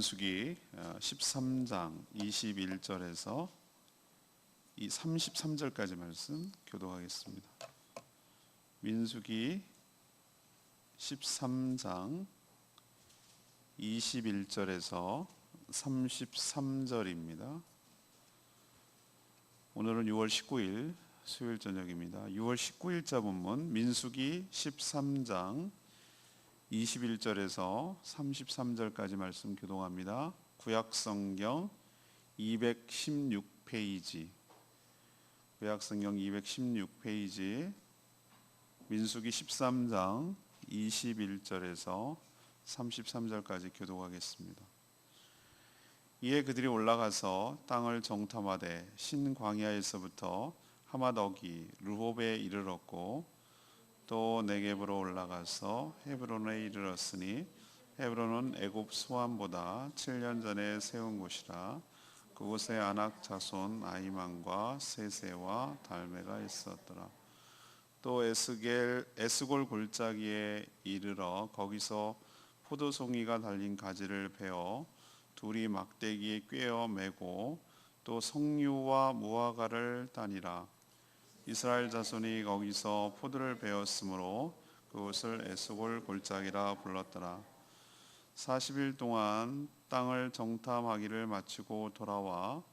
민수기 13장 21절에서 이 33절까지 말씀 교독하겠습니다. 민수기 13장 21절에서 33절입니다. 오늘은 6월 19일 수요일 저녁입니다. 6월 19일자 본문 민수기 13장 21절에서 33절까지 말씀 교독합니다. 구약성경 216페이지 구약성경 216페이지 민수기 13장 21절에서 33절까지 교독하겠습니다. 이에 그들이 올라가서 땅을 정탐하되 신광야에서부터 하마더기 르홉에 이르렀고 또 네겝으로 올라가서 헤브론에 이르렀으니 헤브론은 애굽 소안보다 7년 전에 세운 곳이라. 그곳에 아낙 자손 아히만과 세세와 달메가 있었더라. 또 에스골 골짜기에 이르러 거기서 포도송이가 달린 가지를 베어 둘이 막대기에 꿰어 매고 또 석류와 무화과를 따니라. 이스라엘 자손이 거기서 포도를 베었으므로 그곳을 에스골 골짜기라 불렀더라. 40일 동안 땅을 정탐하기를 마치고 돌아와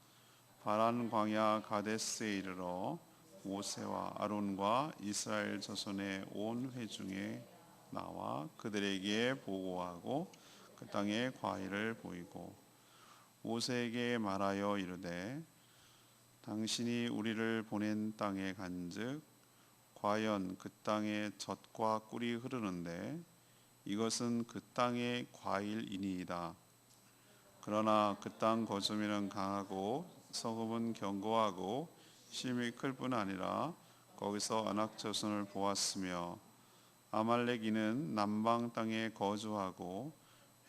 바란 광야 가데스에 이르러 모세와 아론과 이스라엘 자손의 온 회중에 나와 그들에게 보고하고 그 땅의 과일을 보이고 모세에게 말하여 이르되 당신이 우리를 보낸 땅에 간즉 과연 그 땅에 젖과 꿀이 흐르는데 이것은 그 땅의 과일이니이다. 그러나 그 땅 거주민은 강하고 성읍은 견고하고 심이 클 뿐 아니라 거기서 아낙 자손을 보았으며 아말렉인은 남방 땅에 거주하고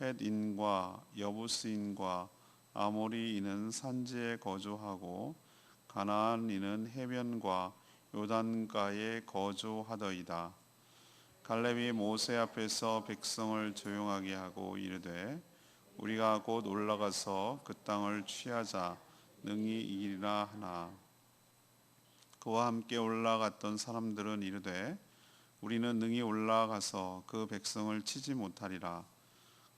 헷인과 여부스인과 아모리인은 산지에 거주하고 가나안인은 해변과 요단가에 거주하더이다. 갈렙이 모세 앞에서 백성을 조용하게 하고 이르되 우리가 곧 올라가서 그 땅을 취하자 능히 이기리라 하나. 그와 함께 올라갔던 사람들은 이르되 우리는 능히 올라가서 그 백성을 치지 못하리라.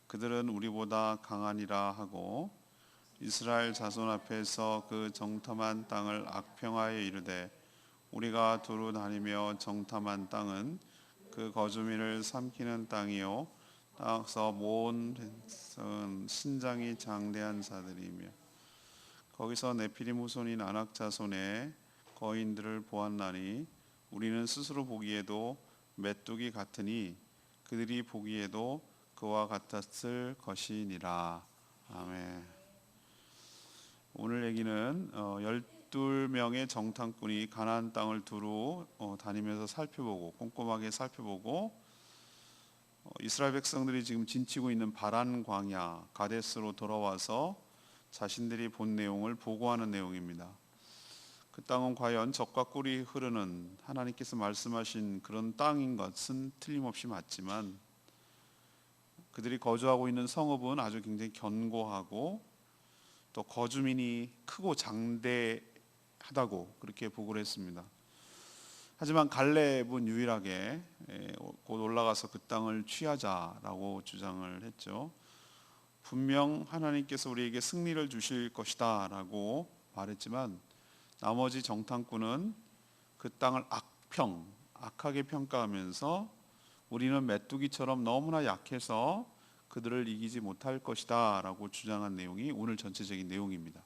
그들은 우리보다 강하니라 하고 이스라엘 자손 앞에서 그 정탐한 땅을 악평하여 이르되 우리가 두루 다니며 정탐한 땅은 그 거주민을 삼키는 땅이요 땅에서 모은 백성은 신장이 장대한 자들이며 거기서 네피림 후손인 아낙 자손의 거인들을 보았나니 우리는 스스로 보기에도 메뚜기 같으니 그들이 보기에도 그와 같았을 것이니라. 아멘. 오늘 얘기는 12명의 정탐꾼이 가나안 땅을 두루 다니면서 살펴보고 꼼꼼하게 살펴보고 이스라엘 백성들이 지금 진치고 있는 바란 광야 가데스로 돌아와서 자신들이 본 내용을 보고하는 내용입니다. 그 땅은 과연 젖과 꿀이 흐르는 하나님께서 말씀하신 그런 땅인 것은 틀림없이 맞지만 그들이 거주하고 있는 성읍은 아주 굉장히 견고하고 또 거주민이 크고 장대하다고 그렇게 보고를 했습니다. 하지만 갈렙은 유일하게 곧 올라가서 그 땅을 취하자라고 주장을 했죠. 분명 하나님께서 우리에게 승리를 주실 것이다 라고 말했지만 나머지 정탐꾼은 그 땅을 악하게 평가하면서 우리는 메뚜기처럼 너무나 약해서 그들을 이기지 못할 것이다 라고 주장한 내용이 오늘 전체적인 내용입니다.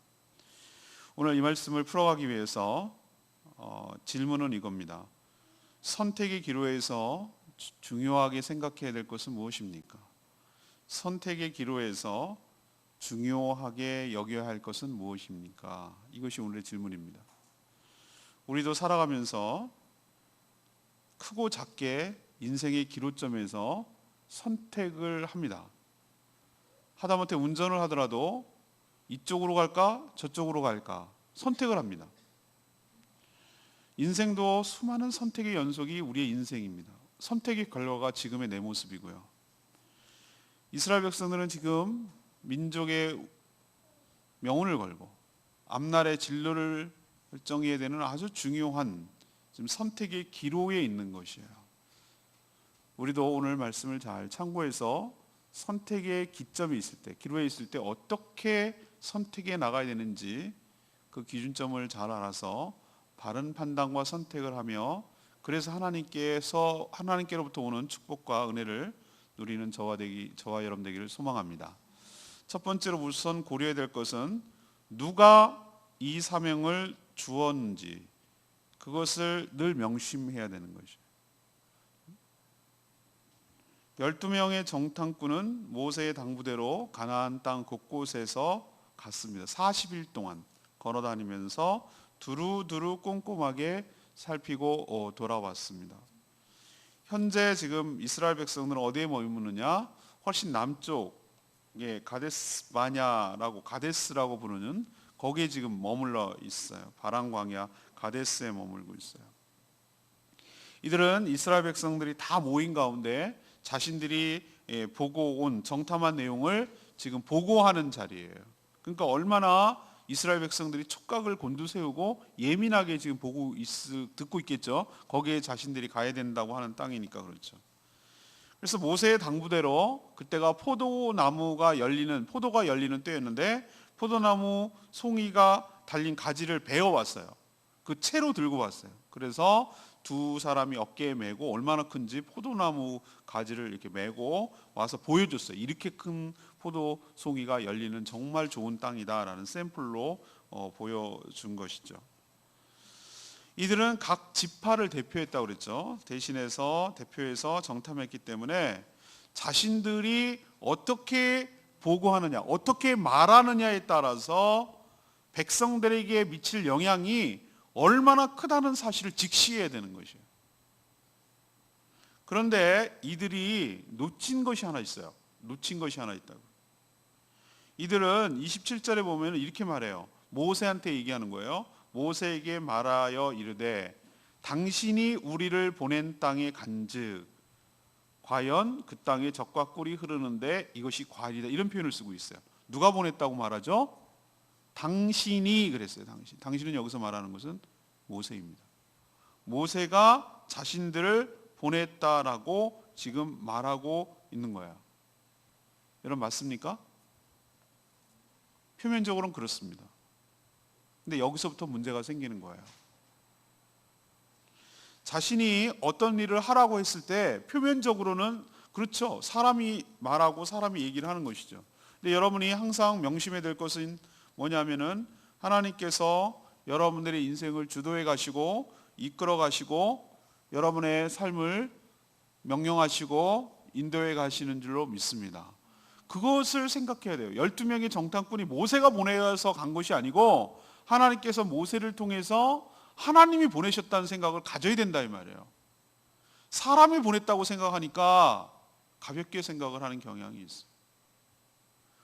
오늘 이 말씀을 풀어가기 위해서 질문은 이겁니다. 선택의 기로에서 중요하게 생각해야 될 것은 무엇입니까? 선택의 기로에서 중요하게 여겨야 할 것은 무엇입니까? 이것이 오늘의 질문입니다. 우리도 살아가면서 크고 작게 인생의 기로점에서 선택을 합니다. 하다못해 운전을 하더라도 이쪽으로 갈까 저쪽으로 갈까 선택을 합니다. 인생도 수많은 선택의 연속이 우리의 인생입니다. 선택의 결과가 지금의 내 모습이고요. 이스라엘 백성들은 지금 민족의 명운을 걸고 앞날의 진로를 결정해야 되는 아주 중요한 지금 선택의 기로에 있는 것이에요. 우리도 오늘 말씀을 잘 참고해서 선택의 기점이 있을 때, 기로에 있을 때 어떻게 선택해 나가야 되는지 그 기준점을 잘 알아서 바른 판단과 선택을 하며, 그래서 하나님께로부터 오는 축복과 은혜를 누리는 저와 여러분 되기를 소망합니다. 첫 번째로 우선 고려해야 될 것은 누가 이 사명을 주었는지, 그것을 늘 명심해야 되는 것이죠. 12명의 정탐꾼은 모세의 당부대로 가나안 땅 곳곳에서 갔습니다. 40일 동안 걸어다니면서 두루두루 꼼꼼하게 살피고 돌아왔습니다. 현재 지금 이스라엘 백성들은 어디에 머무느냐? 훨씬 남쪽에 가데스라고 부르는 거기에 지금 머물러 있어요. 바람 광야 가데스에 머물고 있어요. 이들은 이스라엘 백성들이 다 모인 가운데 자신들이 보고 온 정탐한 내용을 지금 보고하는 자리예요. 그러니까 얼마나 이스라엘 백성들이 촉각을 곤두세우고 예민하게 지금 듣고 있겠죠. 거기에 자신들이 가야 된다고 하는 땅이니까 그렇죠. 그래서 모세의 당부대로 그때가 포도가 열리는 때였는데 포도나무 송이가 달린 가지를 베어왔어요. 그 채로 들고 왔어요. 그래서 두 사람이 어깨에 메고 얼마나 큰지 포도나무 가지를 이렇게 메고 와서 보여줬어요. 이렇게 큰 포도송이가 열리는 정말 좋은 땅이다라는 샘플로 보여준 것이죠. 이들은 각 지파를 대표했다고 그랬죠. 대표해서 정탐했기 때문에 자신들이 어떻게 보고하느냐, 어떻게 말하느냐에 따라서 백성들에게 미칠 영향이 얼마나 크다는 사실을 직시해야 되는 것이에요. 그런데 이들이 놓친 것이 하나 있어요. 있다고. 이들은 27절에 보면 이렇게 말해요. 모세한테 얘기하는 거예요. 모세에게 말하여 이르되 당신이 우리를 보낸 땅에 간즉 과연 그 땅에 젖과 꿀이 흐르는데 이것이 과일이다. 이런 표현을 쓰고 있어요. 누가 보냈다고 말하죠? 당신이 그랬어요. 당신은 여기서 말하는 것은 모세입니다. 모세가 자신들을 보냈다라고 지금 말하고 있는 거야. 여러분 맞습니까? 표면적으로는 그렇습니다. 근데 여기서부터 문제가 생기는 거예요. 자신이 어떤 일을 하라고 했을 때 표면적으로는 그렇죠. 사람이 말하고 사람이 얘기를 하는 것이죠. 근데 여러분이 항상 명심해야 될 것은 뭐냐면은 하나님께서 여러분들의 인생을 주도해 가시고 이끌어 가시고 여러분의 삶을 명령하시고 인도해 가시는 줄로 믿습니다. 그것을 생각해야 돼요. 12명의 정탐꾼이 모세가 보내서 간 것이 아니고 하나님께서 모세를 통해서 하나님이 보내셨다는 생각을 가져야 된다 이 말이에요. 사람이 보냈다고 생각하니까 가볍게 생각을 하는 경향이 있어요.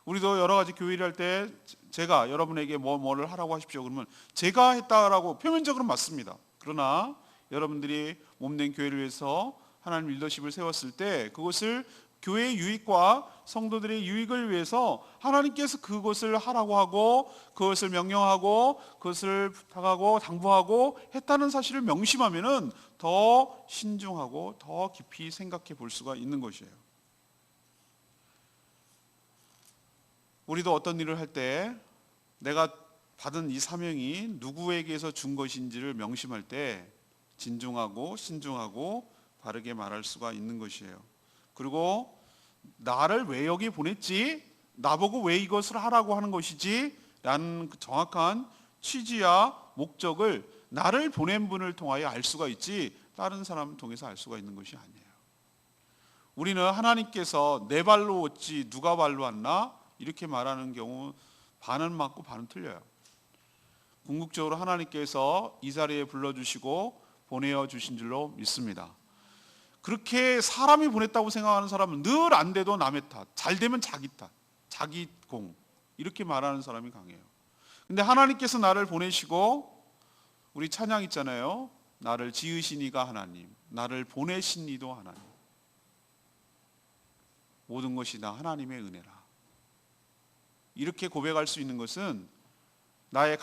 우리도 여러 가지 교회 일할 때 제가 여러분에게 뭐를 하라고 하십시오 그러면 제가 했다라고 표면적으로 맞습니다. 그러나 여러분들이 몸된 교회를 위해서 하나님 리더십을 세웠을 때 그것을 교회의 유익과 성도들의 유익을 위해서 하나님께서 그것을 하라고 하고 그것을 명령하고 그것을 부탁하고 당부하고 했다는 사실을 명심하면은 더 신중하고 더 깊이 생각해 볼 수가 있는 것이에요. 우리도 어떤 일을 할 때 내가 받은 이 사명이 누구에게서 준 것인지를 명심할 때 진중하고 신중하고 바르게 말할 수가 있는 것이에요. 그리고 나를 왜 여기 보냈지? 나보고 왜 이것을 하라고 하는 것이지? 라는 정확한 취지와 목적을 나를 보낸 분을 통하여 알 수가 있지 다른 사람을 통해서 알 수가 있는 것이 아니에요. 우리는 하나님께서 내 발로 왔지 누가 발로 왔나? 이렇게 말하는 경우 반은 맞고 반은 틀려요. 궁극적으로 하나님께서 이 자리에 불러주시고 보내어 주신 줄로 믿습니다. 그렇게 사람이 보냈다고 생각하는 사람은 늘 안 돼도 남의 탓, 잘 되면 자기 탓, 자기 공 이렇게 말하는 사람이 강해요. 근데 하나님께서 나를 보내시고 우리 찬양 있잖아요. 나를 지으신 이가 하나님, 나를 보내신 이도 하나님. 모든 것이 다 하나님의 은혜라. 이렇게 고백할 수 있는 것은 나의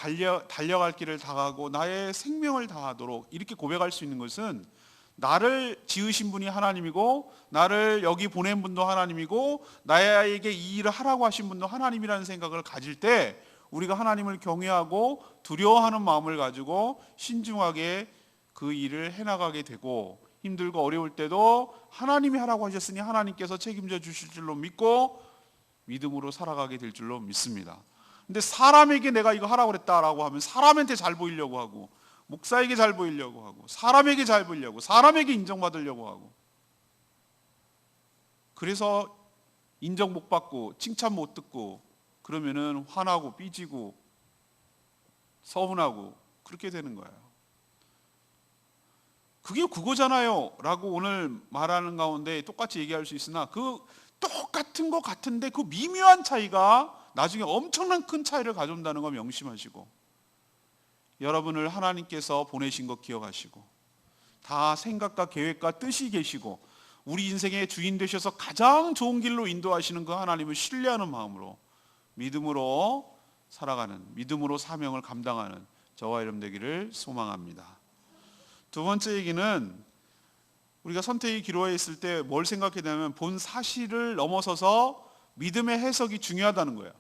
달려갈 길을 다하고 나의 생명을 다하도록 이렇게 고백할 수 있는 것은 나를 지으신 분이 하나님이고 나를 여기 보낸 분도 하나님이고 나에게 이 일을 하라고 하신 분도 하나님이라는 생각을 가질 때 우리가 하나님을 경외하고 두려워하는 마음을 가지고 신중하게 그 일을 해나가게 되고 힘들고 어려울 때도 하나님이 하라고 하셨으니 하나님께서 책임져 주실 줄로 믿고 믿음으로 살아가게 될 줄로 믿습니다. 근데 사람에게 내가 이거 하라고 그랬다라고 하면 사람한테 잘 보이려고 하고 목사에게 잘 보이려고 하고 사람에게 잘 보이려고 사람에게 인정받으려고 하고 그래서 인정 못 받고 칭찬 못 듣고 그러면은 화나고 삐지고 서운하고 그렇게 되는 거예요. 그게 그거잖아요 라고 오늘 말하는 가운데 똑같이 얘기할 수 있으나 그 똑같은 것 같은데 그 미묘한 차이가 나중에 엄청난 큰 차이를 가져온다는 거 명심하시고 여러분을 하나님께서 보내신 거 기억하시고 다 생각과 계획과 뜻이 계시고 우리 인생의 주인 되셔서 가장 좋은 길로 인도하시는 그 하나님을 신뢰하는 마음으로 믿음으로 살아가는 믿음으로 사명을 감당하는 저와 여러분 되기를 소망합니다. 두 번째 얘기는 우리가 선택의 기로에 있을 때 뭘 생각해야 되냐면 본 사실을 넘어서서 믿음의 해석이 중요하다는 거예요.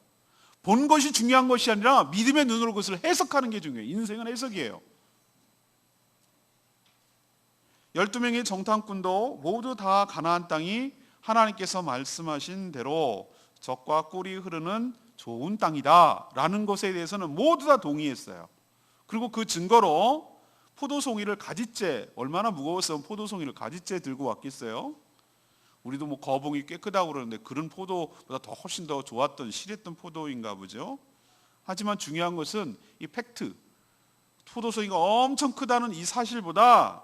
본 것이 중요한 것이 아니라 믿음의 눈으로 그것을 해석하는 게 중요해요. 인생은 해석이에요. 12명의 정탐꾼도 모두 다 가나안 땅이 하나님께서 말씀하신 대로 젖과 꿀이 흐르는 좋은 땅이다 라는 것에 대해서는 모두 다 동의했어요. 그리고 그 증거로 포도송이를 가지째, 얼마나 무거웠으면 포도송이를 가지째 들고 왔겠어요. 우리도 뭐 거봉이 꽤 크다고 그러는데 그런 포도보다 더 훨씬 더 좋았던 실했던 포도인가 보죠. 하지만 중요한 것은 이 팩트, 포도송이가 엄청 크다는 이 사실보다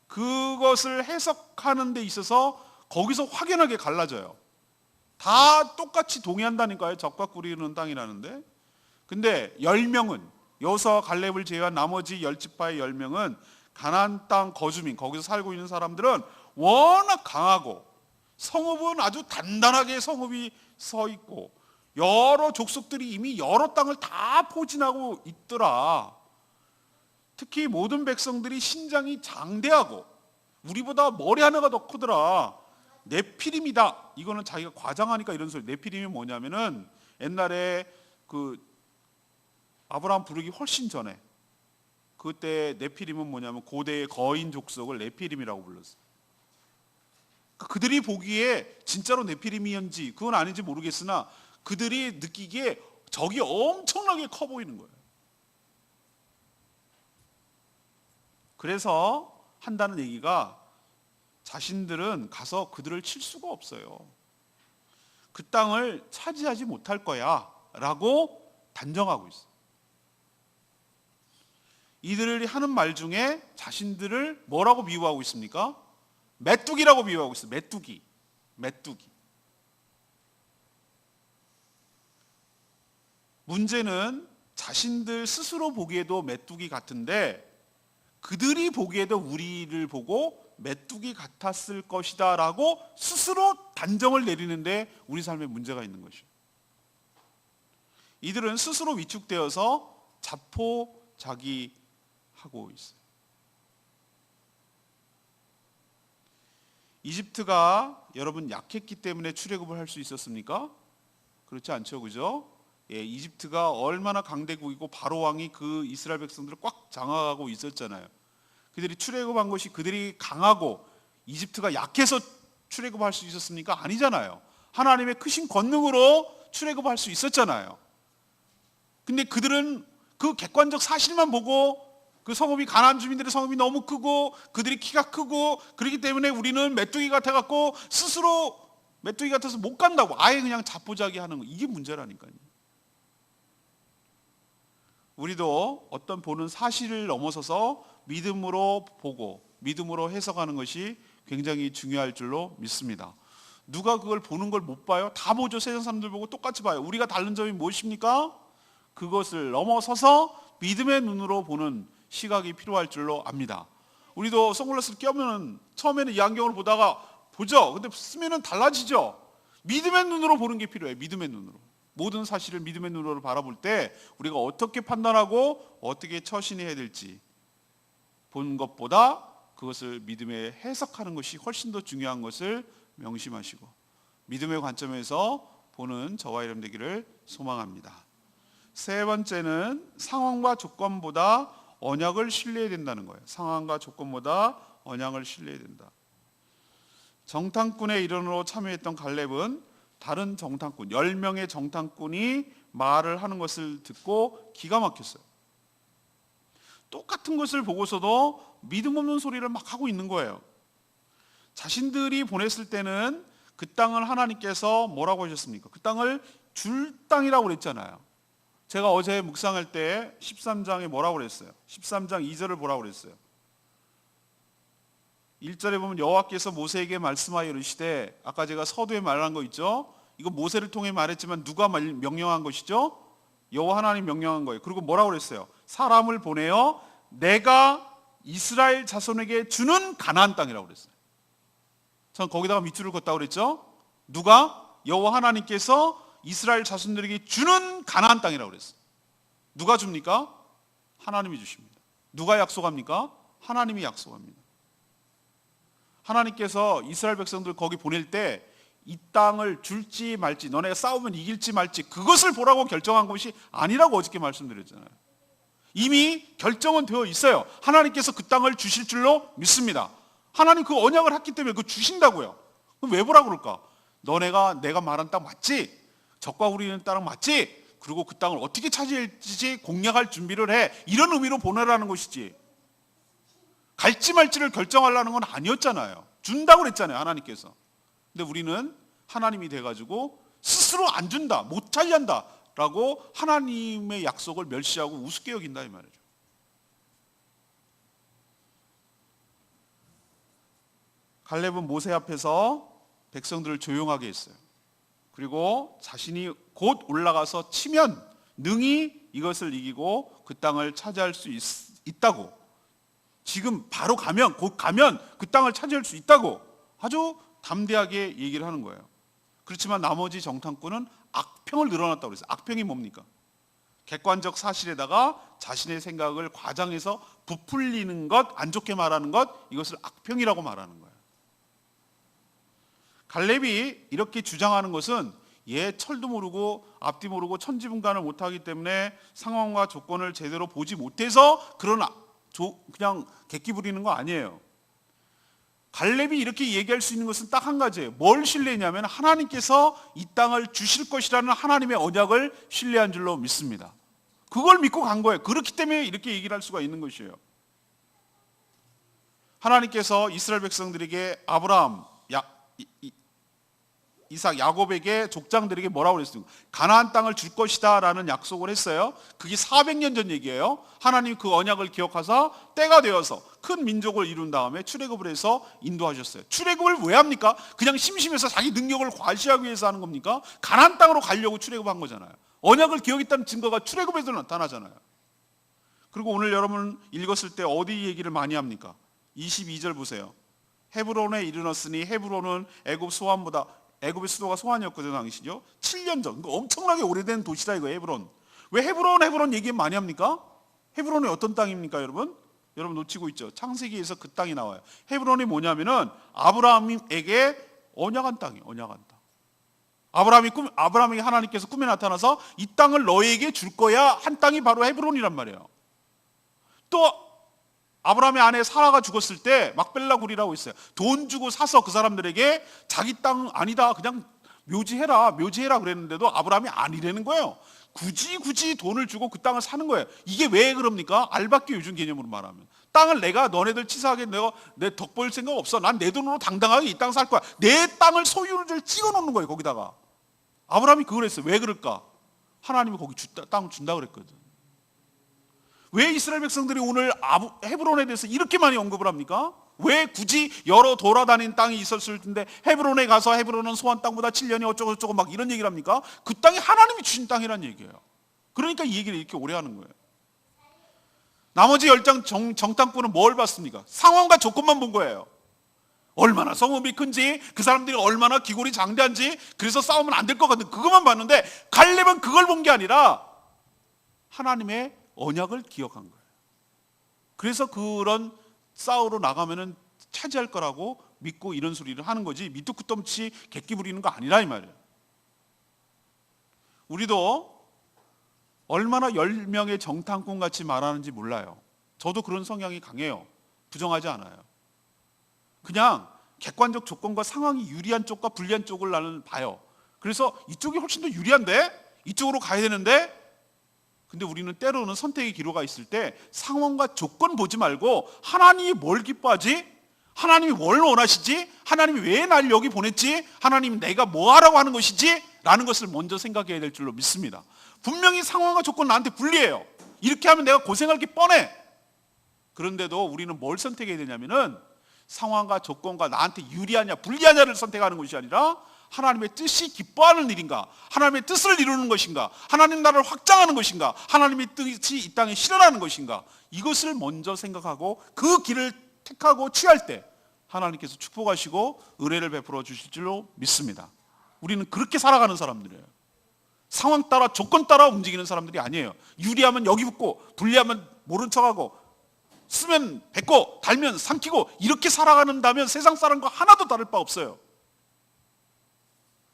그것을 해석하는 데 있어서 거기서 확연하게 갈라져요. 다 똑같이 동의한다니까요. 젖과 꿀이 흐르는 땅이라는데. 근데 10명은 여호수아와 갈렙을 제외한 나머지 10지파의 10명은 가나안 땅 거주민, 거기서 살고 있는 사람들은 워낙 강하고 성읍은 아주 단단하게 성읍이 서 있고 여러 족속들이 이미 여러 땅을 다 포진하고 있더라. 특히 모든 백성들이 신장이 장대하고 우리보다 머리 하나가 더 크더라. 네피림이다. 이거는 자기가 과장하니까 이런 소리. 네피림이 뭐냐면은 옛날에 그 아브라함 부르기 훨씬 전에 그때 네피림은 뭐냐면 고대의 거인 족속을 네피림이라고 불렀어요. 그들이 보기에 진짜로 네피림이었는지 그건 아닌지 모르겠으나 그들이 느끼기에 적이 엄청나게 커 보이는 거예요. 그래서 한다는 얘기가 자신들은 가서 그들을 칠 수가 없어요. 그 땅을 차지하지 못할 거야 라고 단정하고 있어요. 이들이 하는 말 중에 자신들을 뭐라고 비유하고 있습니까? 메뚜기라고 비유하고 있어요. 메뚜기. 문제는 자신들 스스로 보기에도 메뚜기 같은데 그들이 보기에도 우리를 보고 메뚜기 같았을 것이다 라고 스스로 단정을 내리는데 우리 삶에 문제가 있는 것이죠. 이들은 스스로 위축되어서 자포자기하고 있어요. 이집트가 여러분 약했기 때문에 출애굽을 할 수 있었습니까? 그렇지 않죠, 그죠? 예, 이집트가 얼마나 강대국이고 바로 왕이 그 이스라엘 백성들을 꽉 장악하고 있었잖아요. 그들이 출애굽한 것이 그들이 강하고 이집트가 약해서 출애굽할 수 있었습니까? 아니잖아요. 하나님의 크신 권능으로 출애굽할 수 있었잖아요. 근데 그들은 그 객관적 사실만 보고 그 성읍이 가나안 주민들의 성읍이 너무 크고 그들이 키가 크고 그렇기 때문에 우리는 메뚜기 같아갖고 스스로 메뚜기 같아서 못 간다고 아예 그냥 자포자기하는 거 이게 문제라니까요. 우리도 어떤 보는 사실을 넘어서서 믿음으로 보고 믿음으로 해석하는 것이 굉장히 중요할 줄로 믿습니다. 누가 그걸 보는 걸 못 봐요? 다 보죠. 세상 사람들 보고 똑같이 봐요. 우리가 다른 점이 무엇입니까? 그것을 넘어서서 믿음의 눈으로 보는 시각이 필요할 줄로 압니다. 우리도 선글라스를 껴면 처음에는 이 안경을 보다가 보죠. 근데 쓰면은 달라지죠. 믿음의 눈으로 보는 게 필요해요. 믿음의 눈으로. 모든 사실을 믿음의 눈으로 바라볼 때 우리가 어떻게 판단하고 어떻게 처신해야 될지 본 것보다 그것을 믿음에 해석하는 것이 훨씬 더 중요한 것을 명심하시고 믿음의 관점에서 보는 저와 여러분 되기를 소망합니다. 세 번째는 상황과 조건보다 언약을 신뢰해야 된다는 거예요. 상황과 조건보다 언약을 신뢰해야 된다. 정탐꾼의 일원으로 참여했던 갈렙은 다른 정탐꾼 10명의 정탐꾼이 말을 하는 것을 듣고 기가 막혔어요. 똑같은 것을 보고서도 믿음 없는 소리를 막 하고 있는 거예요. 자신들이 보냈을 때는 그 땅을 하나님께서 뭐라고 하셨습니까? 그 땅을 줄 땅이라고 그랬잖아요. 제가 어제 묵상할 때 13장에 뭐라고 그랬어요? 13장 2절을 뭐라고 그랬어요? 1절에 보면 여호와께서 모세에게 말씀하여 이르시되, 아까 제가 서두에 말한 거 있죠? 이거 모세를 통해 말했지만 누가 명령한 것이죠? 여호와 하나님 명령한 거예요. 그리고 뭐라고 그랬어요? 사람을 보내어 내가 이스라엘 자손에게 주는 가나안 땅이라고 그랬어요. 전 거기다가 밑줄을 걷다고 그랬죠? 누가? 여호와 하나님께서 이스라엘 자손들에게 주는 가나안 땅이라고 그랬어요. 누가 줍니까? 하나님이 주십니다. 누가 약속합니까? 하나님이 약속합니다. 하나님께서 이스라엘 백성들 거기 보낼 때 이 땅을 줄지 말지, 너네가 싸우면 이길지 말지 그것을 보라고 결정한 것이 아니라고 어저께 말씀드렸잖아요. 이미 결정은 되어 있어요. 하나님께서 그 땅을 주실 줄로 믿습니다. 하나님 그 언약을 했기 때문에 그거 주신다고요. 그럼 왜 보라고 그럴까? 너네가 내가 말한 땅 맞지? 적과 우리는 땅 맞지? 그리고 그 땅을 어떻게 차지할지 공략할 준비를 해. 이런 의미로 보내라는 것이지. 갈지 말지를 결정하려는 건 아니었잖아요. 준다고 그랬잖아요, 하나님께서. 근데 우리는 하나님이 돼가지고 스스로 안 준다, 못 차지한다 라고 하나님의 약속을 멸시하고 우습게 여긴다 이 말이죠. 갈렙은 모세 앞에서 백성들을 조용하게 했어요. 그리고 자신이 곧 올라가서 치면 능히 이것을 이기고 그 땅을 차지할 수 있다고, 지금 바로 가면, 곧 가면 그 땅을 차지할 수 있다고 아주 담대하게 얘기를 하는 거예요. 그렇지만 나머지 정탐꾼은 악평을 늘어놨다고 그랬어요. 악평이 뭡니까? 객관적 사실에다가 자신의 생각을 과장해서 부풀리는 것, 안 좋게 말하는 것, 이것을 악평이라고 말하는 거예요. 갈렙이 이렇게 주장하는 것은 얘 철도 모르고 앞뒤 모르고 천지분간을 못하기 때문에 상황과 조건을 제대로 보지 못해서 그냥 객기 부리는 거 아니에요. 갈렙이 이렇게 얘기할 수 있는 것은 딱 한 가지예요. 뭘 신뢰했냐면 하나님께서 이 땅을 주실 것이라는 하나님의 언약을 신뢰한 줄로 믿습니다. 그걸 믿고 간 거예요. 그렇기 때문에 이렇게 얘기를 할 수가 있는 것이에요. 하나님께서 이스라엘 백성들에게 아브라함, 이삭, 야곱에게 족장들에게 뭐라고 그랬습니까? 가나안 땅을 줄 것이다 라는 약속을 했어요. 그게 400년 전 얘기예요. 하나님 그 언약을 기억하사 때가 되어서 큰 민족을 이룬 다음에 출애굽을 해서 인도하셨어요. 출애굽을 왜 합니까? 그냥 심심해서 자기 능력을 과시하기 위해서 하는 겁니까? 가나안 땅으로 가려고 출애굽한 거잖아요. 언약을 기억했다는 증거가 출애굽에도 나타나잖아요. 그리고 오늘 여러분 읽었을 때 어디 얘기를 많이 합니까? 22절 보세요. 헤브론에 이르렀으니 헤브론은 애굽 소환보다, 애굽의 수도가 소환이었거든요, 당시죠. 7년 전, 엄청나게 오래된 도시다 이거 헤브론. 왜 헤브론 얘기 많이 합니까? 헤브론이 어떤 땅입니까, 여러분? 여러분 놓치고 있죠. 창세기에서 그 땅이 나와요. 헤브론이 뭐냐면은 아브라함에게 언약한 땅이에요, 언약한 땅. 아브라함에게 하나님께서 꿈에 나타나서 이 땅을 너에게 줄 거야 한 땅이 바로 헤브론이란 말이에요. 또 아브라함의 아내 사라가 죽었을 때 막벨라 굴이라고 있어요. 돈 주고 사서 그 사람들에게 자기 땅 아니다, 그냥 묘지해라 그랬는데도 아브라함이 아니라는 거예요. 굳이 돈을 주고 그 땅을 사는 거예요. 이게 왜 그럽니까? 알박기 요즘 개념으로 말하면 땅을 내가 너네들 치사하게 내 덕 볼 생각 없어. 난 내 돈으로 당당하게 이 땅 살 거야. 내 땅을 소유를 찍어 놓는 거예요, 거기다가. 아브라함이 그걸 했어요. 왜 그럴까? 하나님이 거기 땅 준다 그랬거든. 왜 이스라엘 백성들이 오늘 헤브론에 대해서 이렇게 많이 언급을 합니까? 왜 굳이 여러 돌아다닌 땅이 있었을 텐데 헤브론에 가서 헤브론은 소환 땅보다 7년이 어쩌고저쩌고 막 이런 얘기를 합니까? 그 땅이 하나님이 주신 땅이란 얘기예요. 그러니까 이 얘기를 이렇게 오래 하는 거예요. 나머지 10장 정탐꾼은 뭘 봤습니까? 상황과 조건만 본 거예요. 얼마나 성읍이 큰지, 그 사람들이 얼마나 기골이 장대한지, 그래서 싸우면 안 될 것 같은 그것만 봤는데, 갈렙은 그걸 본 게 아니라 하나님의 언약을 기억한 거예요. 그래서 그런 싸우러 나가면은 차지할 거라고 믿고 이런 소리를 하는 거지, 밑도 끝도 없이 객기 부리는 거 아니라 이 말이에요. 우리도 얼마나 10명의 정탐꾼 같이 말하는지 몰라요. 저도 그런 성향이 강해요. 부정하지 않아요. 그냥 객관적 조건과 상황이 유리한 쪽과 불리한 쪽을 나는 봐요. 그래서 이쪽이 훨씬 더 유리한데? 이쪽으로 가야 되는데? 근데 우리는 때로는 선택의 기로가 있을 때 상황과 조건 보지 말고 하나님이 뭘 기뻐하지? 하나님이 뭘 원하시지? 하나님이 왜 날 여기 보냈지? 하나님이 내가 뭐 하라고 하는 것이지? 라는 것을 먼저 생각해야 될 줄로 믿습니다. 분명히 상황과 조건 나한테 불리해요. 이렇게 하면 내가 고생할 게 뻔해. 그런데도 우리는 뭘 선택해야 되냐면은 상황과 조건과 나한테 유리하냐 불리하냐를 선택하는 것이 아니라 하나님의 뜻이 기뻐하는 일인가, 하나님의 뜻을 이루는 것인가, 하나님 나라를 확장하는 것인가, 하나님의 뜻이 이 땅에 실현하는 것인가, 이것을 먼저 생각하고 그 길을 택하고 취할 때 하나님께서 축복하시고 은혜를 베풀어 주실 줄로 믿습니다. 우리는 그렇게 살아가는 사람들이에요. 상황 따라 조건 따라 움직이는 사람들이 아니에요. 유리하면 여기 붙고 불리하면 모른 척하고 쓰면 뱉고 달면 삼키고 이렇게 살아가는다면 세상 사람과 하나도 다를 바 없어요.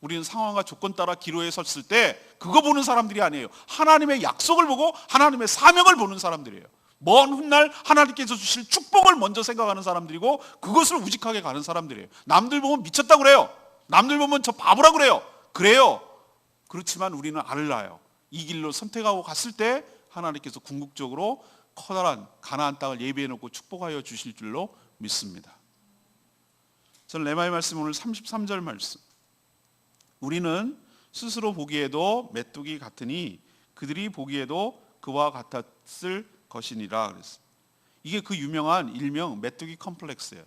우리는 상황과 조건 따라 기로에 섰을 때 그거 보는 사람들이 아니에요. 하나님의 약속을 보고 하나님의 사명을 보는 사람들이에요. 먼 훗날 하나님께서 주실 축복을 먼저 생각하는 사람들이고 그것을 우직하게 가는 사람들이에요. 남들 보면 미쳤다 그래요. 남들 보면 저 바보라 그래요. 그래요. 그렇지만 우리는 알아요. 이 길로 선택하고 갔을 때 하나님께서 궁극적으로 커다란 가나안 땅을 예비해 놓고 축복하여 주실 줄로 믿습니다. 저는 레마의 말씀 오늘 33절 말씀. 우리는 스스로 보기에도 메뚜기 같으니 그들이 보기에도 그와 같았을 것이니라 그랬어요. 이게 그 유명한 일명 메뚜기 컴플렉스예요.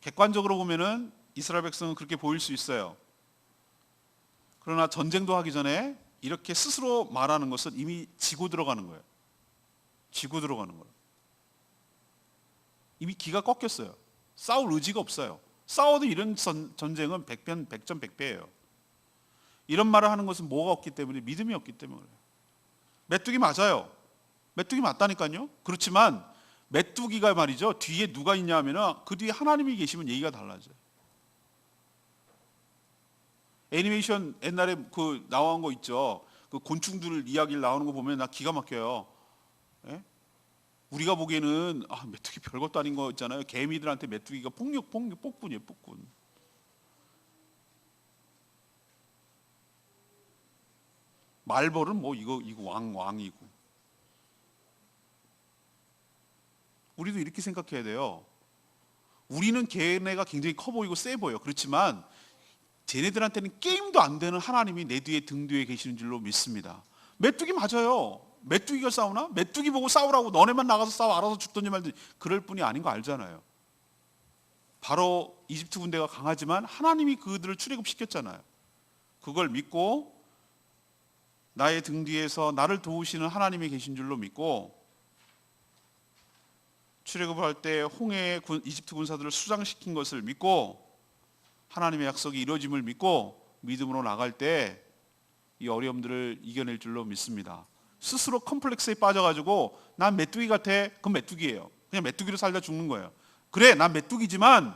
객관적으로 보면은 이스라엘 백성은 그렇게 보일 수 있어요. 그러나 전쟁도 하기 전에 이렇게 스스로 말하는 것은 이미 지고 들어가는 거예요. 지고 들어가는 거예요. 이미 기가 꺾였어요. 싸울 의지가 없어요. 싸워도 이런 전쟁은 백전백패예요. 이런 말을 하는 것은 뭐가 없기 때문에? 믿음이 없기 때문에 그래요. 메뚜기 맞아요. 메뚜기 맞다니까요. 그렇지만 메뚜기가 말이죠, 뒤에 누가 있냐 하면은 그 뒤에 하나님이 계시면 얘기가 달라져요. 애니메이션 옛날에 그 나온 거 있죠. 그 곤충들 이야기를 나오는 거 보면 나 기가 막혀요. 예? 우리가 보기에는 메뚜기 별것도 아닌 거 있잖아요. 개미들한테 메뚜기가 폭군이에요, 폭군. 말벌은 뭐 이거 왕이고. 우리도 이렇게 생각해야 돼요. 우리는 걔네가 굉장히 커 보이고 세 보여. 그렇지만 쟤네들한테는 게임도 안 되는 하나님이 내 뒤에 등 뒤에 계시는 줄로 믿습니다. 메뚜기 맞아요. 메뚜기가 싸우나? 메뚜기 보고 싸우라고 너네만 나가서 싸워 알아서 죽든지 말든지 그럴 뿐이 아닌 거 알잖아요. 바로 이집트 군대가 강하지만 하나님이 그들을 출애굽시켰잖아요. 그걸 믿고 나의 등 뒤에서 나를 도우시는 하나님이 계신 줄로 믿고 출애굽할 때 홍해의 이집트 군사들을 수장시킨 것을 믿고 하나님의 약속이 이루어짐을 믿고 믿음으로 나갈 때 이 어려움들을 이겨낼 줄로 믿습니다. 스스로 컴플렉스에 빠져가지고 난 메뚜기 같아. 그건 메뚜기예요. 그냥 메뚜기로 살다 죽는 거예요. 그래, 난 메뚜기지만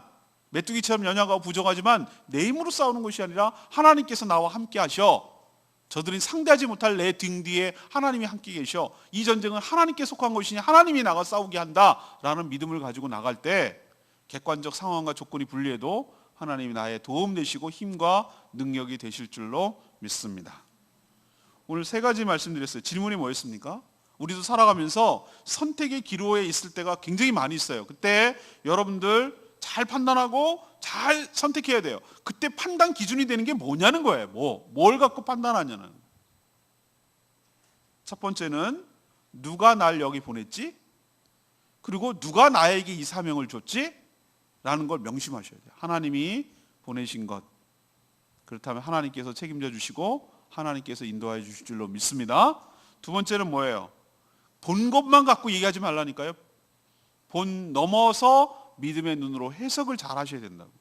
메뚜기처럼 연약하고 부족하지만 내 힘으로 싸우는 것이 아니라 하나님께서 나와 함께 하셔. 저들은 상대하지 못할 내 등 뒤에 하나님이 함께 계셔. 이 전쟁은 하나님께 속한 것이니 하나님이 나가 싸우게 한다라는 믿음을 가지고 나갈 때 객관적 상황과 조건이 불리해도 하나님이 나의 도움 되시고 힘과 능력이 되실 줄로 믿습니다. 오늘 세 가지 말씀드렸어요. 질문이 뭐였습니까? 우리도 살아가면서 선택의 기로에 있을 때가 굉장히 많이 있어요. 그때 여러분들 잘 판단하고 잘 선택해야 돼요. 그때 판단 기준이 되는 게 뭐냐는 거예요. 뭘 갖고 판단하냐는. 첫 번째는 누가 날 여기 보냈지? 그리고 누가 나에게 이 사명을 줬지? 라는 걸 명심하셔야 돼요. 하나님이 보내신 것. 그렇다면 하나님께서 책임져 주시고 하나님께서 인도하여 주실 줄로 믿습니다. 두 번째는 뭐예요? 본 것만 갖고 얘기하지 말라니까요. 본 넘어서 믿음의 눈으로 해석을 잘 하셔야 된다고.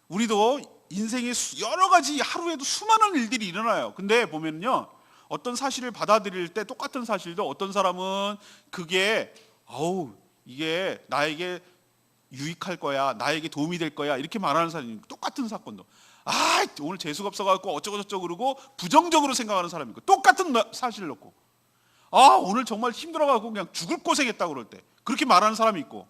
우리도 인생에 여러 가지 하루에도 수많은 일들이 일어나요. 근데 보면요, 어떤 사실을 받아들일 때 똑같은 사실도 어떤 사람은 그게 이게 나에게 유익할 거야, 나에게 도움이 될 거야 이렇게 말하는 사람이 있고, 똑같은 사건도 오늘 재수가 없어갖고 어쩌고저쩌고 그러고 부정적으로 생각하는 사람이 있고, 똑같은 사실을 놓고 오늘 정말 힘들어가고 그냥 죽을 고생했다고 그럴 때 그렇게 말하는 사람이 있고,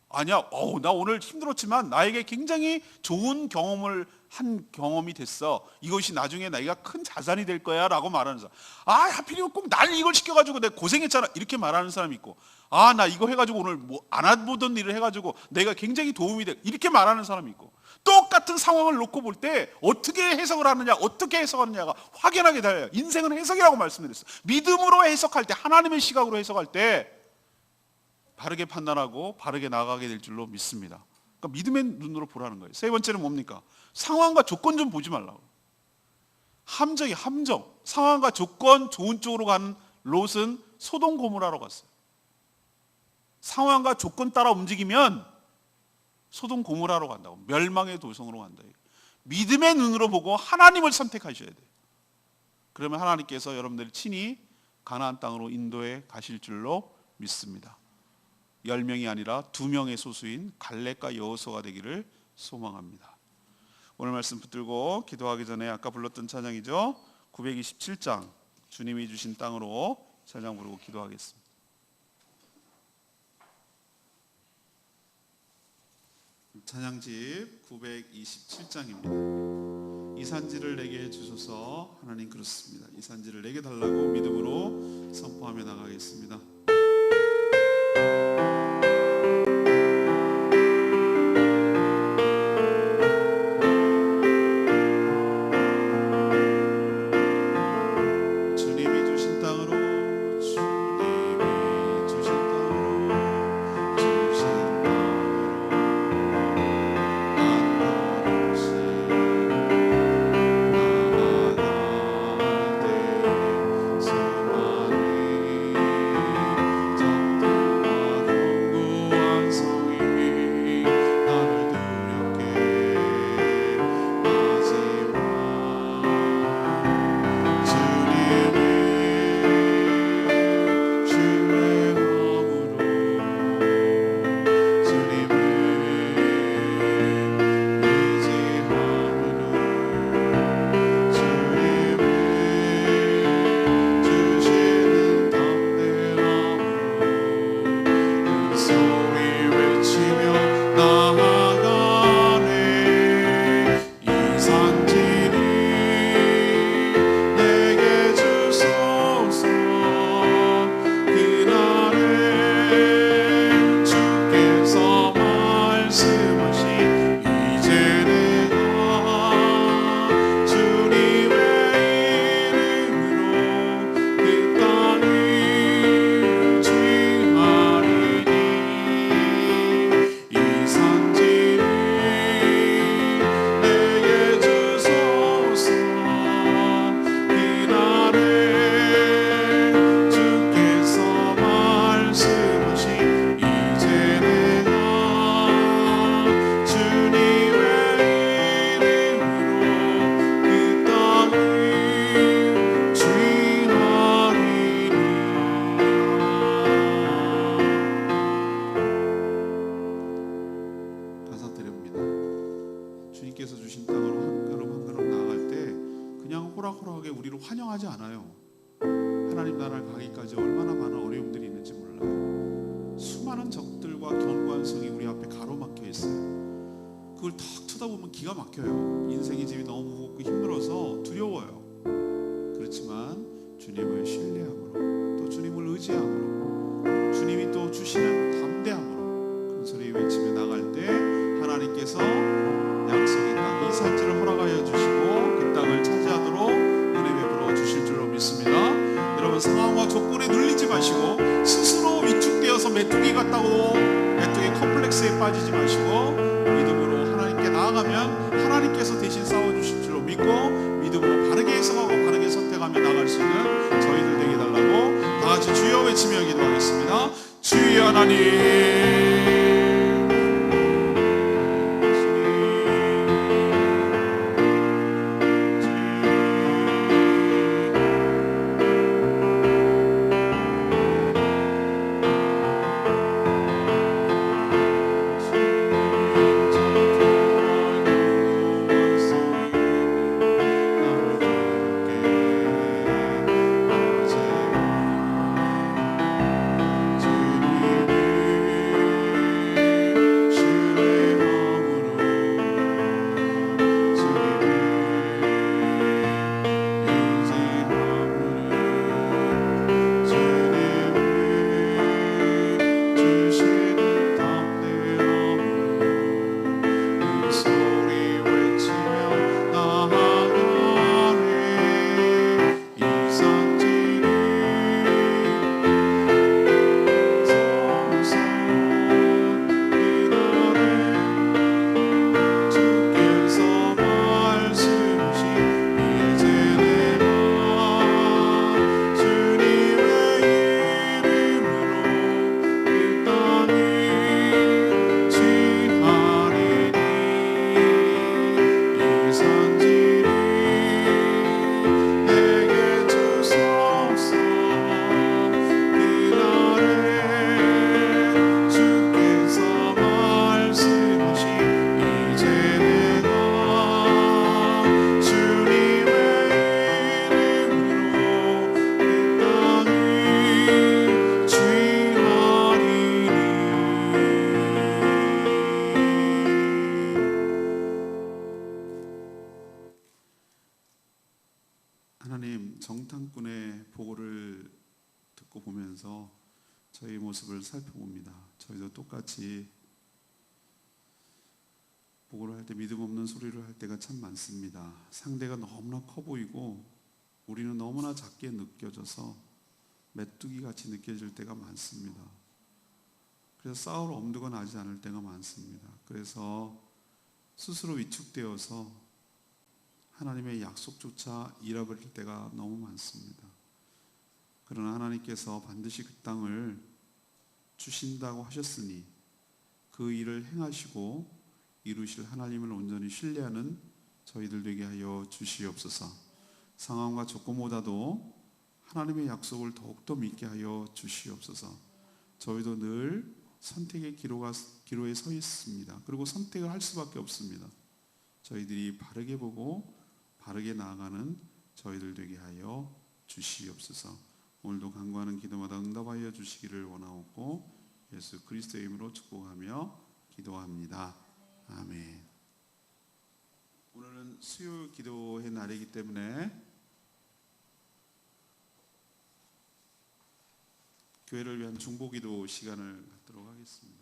아니야, 나 오늘 힘들었지만 나에게 굉장히 좋은 경험을 한 경험이 됐어, 이것이 나중에 내가 큰 자산이 될 거야 라고 말하는 사람, 하필이면 꼭 날 이걸 시켜가지고 내가 고생했잖아 이렇게 말하는 사람이 있고, 나 이거 해가지고 오늘 안 해보던 일을 해가지고 내가 굉장히 도움이 돼 이렇게 말하는 사람이 있고, 똑같은 상황을 놓고 볼 때 어떻게 해석을 하느냐, 어떻게 해석하느냐가 확연하게 달라요. 인생은 해석이라고 말씀드렸어요. 믿음으로 해석할 때, 하나님의 시각으로 해석할 때 바르게 판단하고 바르게 나아가게 될 줄로 믿습니다. 그러니까 믿음의 눈으로 보라는 거예요. 세 번째는 뭡니까? 상황과 조건 좀 보지 말라고. 함정. 상황과 조건 좋은 쪽으로 가는 롯은 소돔 고모라로 갔어요. 상황과 조건 따라 움직이면 소돔 고모라로 간다고, 멸망의 도성으로 간다. 믿음의 눈으로 보고 하나님을 선택하셔야 돼요. 그러면 하나님께서 여러분들이 친히 가나안 땅으로 인도해 가실 줄로 믿습니다. 10명이 아니라 2명의 소수인 갈렙과 여호수아가 되기를 소망합니다. 오늘 말씀 붙들고 기도하기 전에 아까 불렀던 찬양이죠, 927장 주님이 주신 땅으로 찬양 부르고 기도하겠습니다. 찬양집 927장입니다. 이 산지를 내게 주소서. 하나님 그렇습니다. 이 산지를 내게 달라고 믿음으로 선포하며 나가겠습니다. 호락호락하게 우리를 환영하지 않아요. 하나님 나라를 가기까지 얼마나 많은 어려움들이 있는지 몰라요. 수많은 적들과 경관성이 우리 앞에 가로막혀 있어요. 그걸 탁 쳐다보면 기가 막혀요. 인생의 짐이 너무 무겁고 힘들어서 두려워요. 그렇지만 주님을 신뢰함으로, 또 주님을 의지함으로, 주님이 또 주시는 담대함으로 큰 소리 외치며 나갈 때 하나님께서 약속의 땅 이 산지를 허락하여 주시고 그 땅을 차지하도록 은혜 베풀어 주실 줄로 믿습니다. 여러분, 상황과 조건에 눌리지 마시고 스스로 위축되어서 메뚜기 같다고 메뚜기 컴플렉스에 빠지지 마시고 믿음으로 하나님께 나아가면 하나님께서 대신 싸워주실 줄로 믿고 믿음으로 바르게 해석하고 바르게 선택하며 나갈 수 있는 저희들 되게 달라고 다 같이 주여 외치며 기도하겠습니다. 주여 하나님, 하나님, 정탐꾼의 보고를 듣고 보면서 저희 모습을 살펴봅니다. 저희도 똑같이 보고를 할 때 믿음 없는 소리를 할 때가 참 많습니다. 상대가 너무나 커 보이고 우리는 너무나 작게 느껴져서 메뚜기 같이 느껴질 때가 많습니다. 그래서 싸울 엄두가 나지 않을 때가 많습니다. 그래서 스스로 위축되어서 하나님의 약속조차 잃어버릴 때가 너무 많습니다. 그러나 하나님께서 반드시 그 땅을 주신다고 하셨으니 그 일을 행하시고 이루실 하나님을 온전히 신뢰하는 저희들 되게 하여 주시옵소서. 상황과 조건보다도 하나님의 약속을 더욱더 믿게 하여 주시옵소서. 저희도 늘 선택의 기로에 서 있습니다. 그리고 선택을 할 수밖에 없습니다. 저희들이 바르게 보고 바르게 나아가는 저희들 되게 하여 주시옵소서. 오늘도 간구하는 기도마다 응답하여 주시기를 원하옵고 예수 그리스도의 이름으로 축복하며 기도합니다. 아멘. 오늘은 수요 기도의 날이기 때문에 교회를 위한 중보기도 시간을 갖도록 하겠습니다.